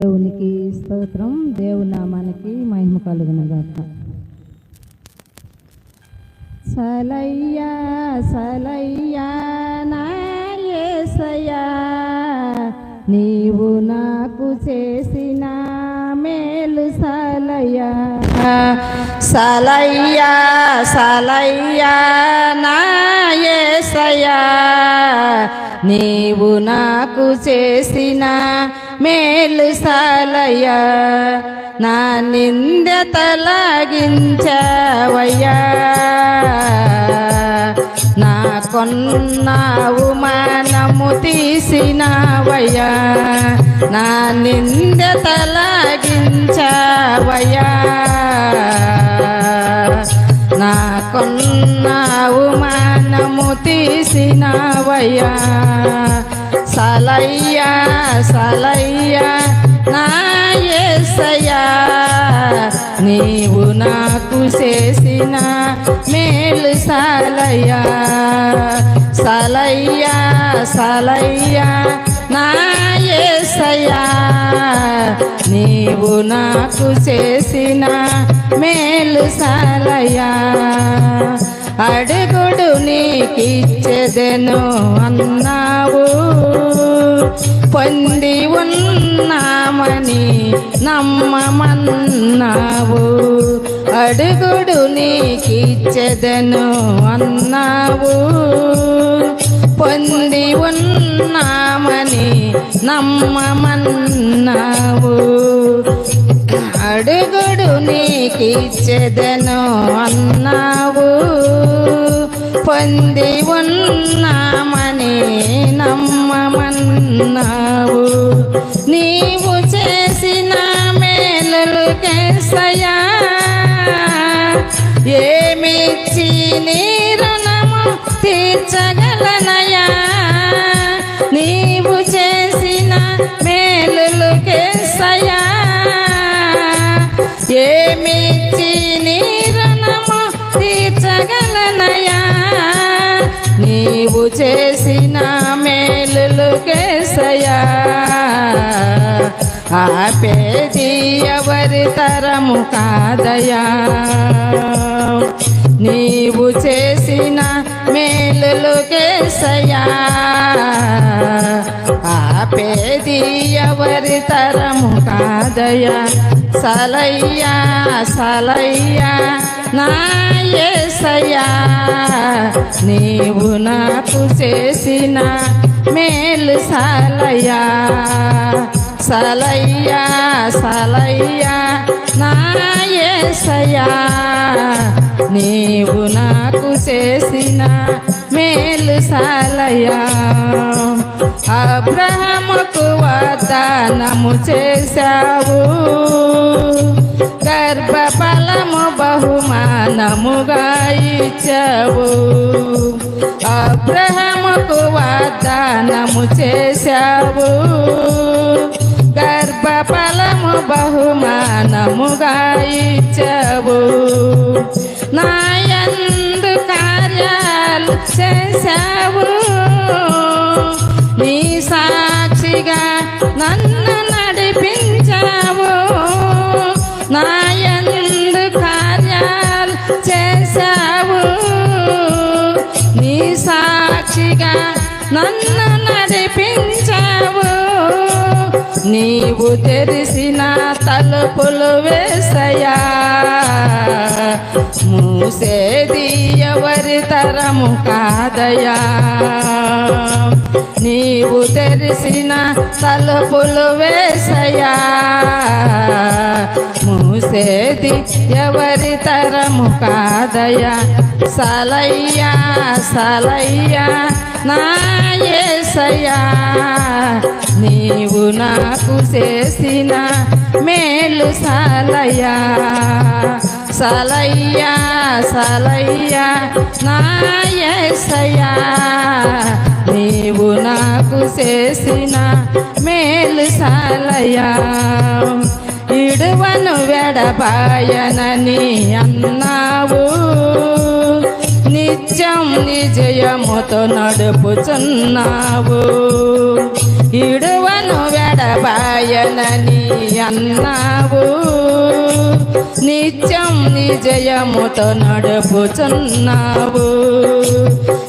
దేవునికి స్తోత్రం. దేవుని నామానికి మహిమ కలుగును గాక. సలయ్యా సలయ్యా నా యేసయ్యా, నీవు నాకు చేసిన మేలు సలయ్యా. సలయ్యా సలయ్యా నా యేసయ్యా, నీవు నాకు చేసిన మేలు సలయ్యా. నా నింద తొలగించవయ్యా, నా కొన్నావు మనము తీసినవయ్యా. నా నింద తొలగించవయ్యా, నా కొన్నావు మనము తీసినవయ్యా. సలయ్యా సలయ్యా నా యేసయ్యా, నీవు నాకు చేసిన మేలు సలయ్యా. సలయ్యా సలయ్యా నా యేసయ్యా, నీవు నాకు చేసిన మేలు సలయ్యా. అడుగుడు నీకిచ్చెదెను అన్నావు, పొంది ఉన్నామని నమ్మమన్నావు. అడుగుడు నీకిచ్చెదెను అన్నావు, పొంది ఉన్నామని నమ్మమన్నావు. అడుగుడు నీకిచ్చెదెను అన్నావు, పొంది ఉన్నామని నమ్మమన్నావు. నీవు చేసిన మేలులకేసయ్యా, ఏమిచ్చి నీ రుణము తీర్చగలనయ్యా. నీవు చేసిన మేలులకేసయ్యా, ఏమిచ్చి నీ రుణము తీర్చగలనయ్యా. నీవు చేసిన మేలులకేసయ్యా, ఆపేది ఎవరి తరము కాదయ్యా. నీవు చేసిన మేలులకేసయ్యా, ఆపేది ఎవరి తరము కాదయ్యా. సలయ్యా సలయ్యా నా యేసయ్యా, నీవు నాకు చేసిన మేలు సలయ్యా. సలయ్యా సలయ్యా నా యేసయ్యా, నీవు నాకు చేసిన మేలు సలయ్యా. అబ్రహాముకు వాగ్దానము చేశావు, గర్భఫలము బహుమానముగా ఇచ్చావు. అబ్రహాముకు వాగ్దానము చేశావు, గర్భఫలము బహుమానముగా ఇచ్చావు. నా యందు కార్యాలు చేశావు, నీ సాక్షిగా నన్ను నడిపించావు. నా యందు కార్యాలు చేశావు, నీ సాక్షిగా నన్ను నడిపించావు. నీవు తెరిసిన తలుపులు యేసయ్యా, మూసేది ఎవరి తరము కాదయ్యా. నీవు తెరిసిన తలుపులు యేసయ్యా, మూసేది ఎవరి తరము కాదయ్యా. సలయ్యా సలయ్యా నా యేసయ్యా, నీవు నాకు చేసిన మేలు సలయ్యా. సలయ్యా సలయ్యా నా యేసయ్యా, నీవు నాకు చేసిన మేలు సలయ్యా. ఇడువను వెడబాయనని అన్నావు, నీ నిత్యం నిజయముతో నడుపుచున్నావు. ఇడువను వెడబాయనని అన్నావు. నిత్యం నిజయముతో నడుపుచున్నావు.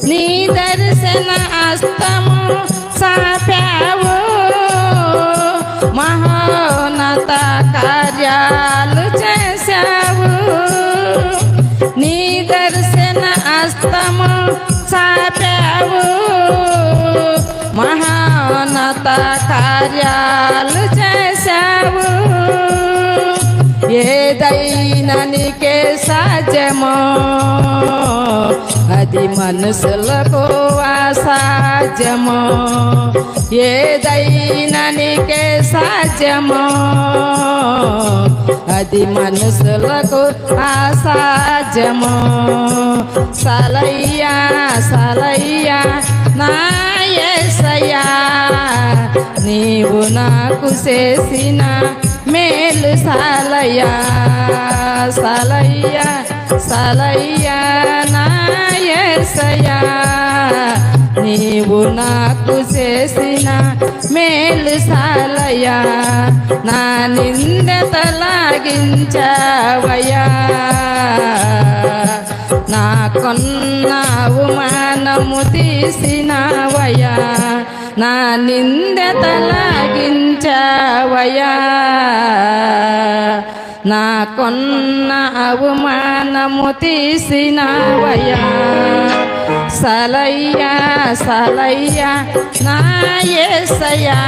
నీ దర్శన హస్తము సాపావు. మహోన్నత కార్యాలు చేశావు. నీ దర్శన హస్తము సాపావు. మహోన్నత కార్యాలు చేశావు. ఏదైనా నీకే సాధ్యమో అది మనుషులకు అసాధ్యమో. ఏదైనా నీకే సాధ్యమో అది మనుషులకు అసాధ్యమో. సలయ్యా సలయ్యా నా యేసయ్యా, నీవు నాకు చేసిన మేలు సాలయ్యా. సలయ్యా సలయ్యా నా యేసయ్యా, నీవు నాకు చేసిన మేలు సాలయ్యా. నా నింద తొలగించావయ్యా. నాకున్న అవమానము తీసినావయ్యా. నా నింద తొలగించావయ్యా. నాకున్న అవమానము తీసినావయ్యా. సలయ్యా సలయ్యా నా యేసయ్యా,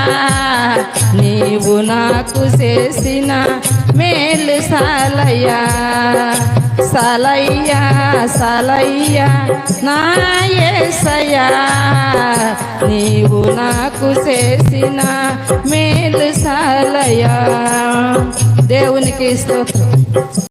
నీవు నాకు చేసిన మేలు సాలయ్యా. సలయ్యా సలయ్యా నా యేసయ్యా, నీవు నాకు చేసిన మేలు సాలయ్యా. దేవునికి స్తోత్రం.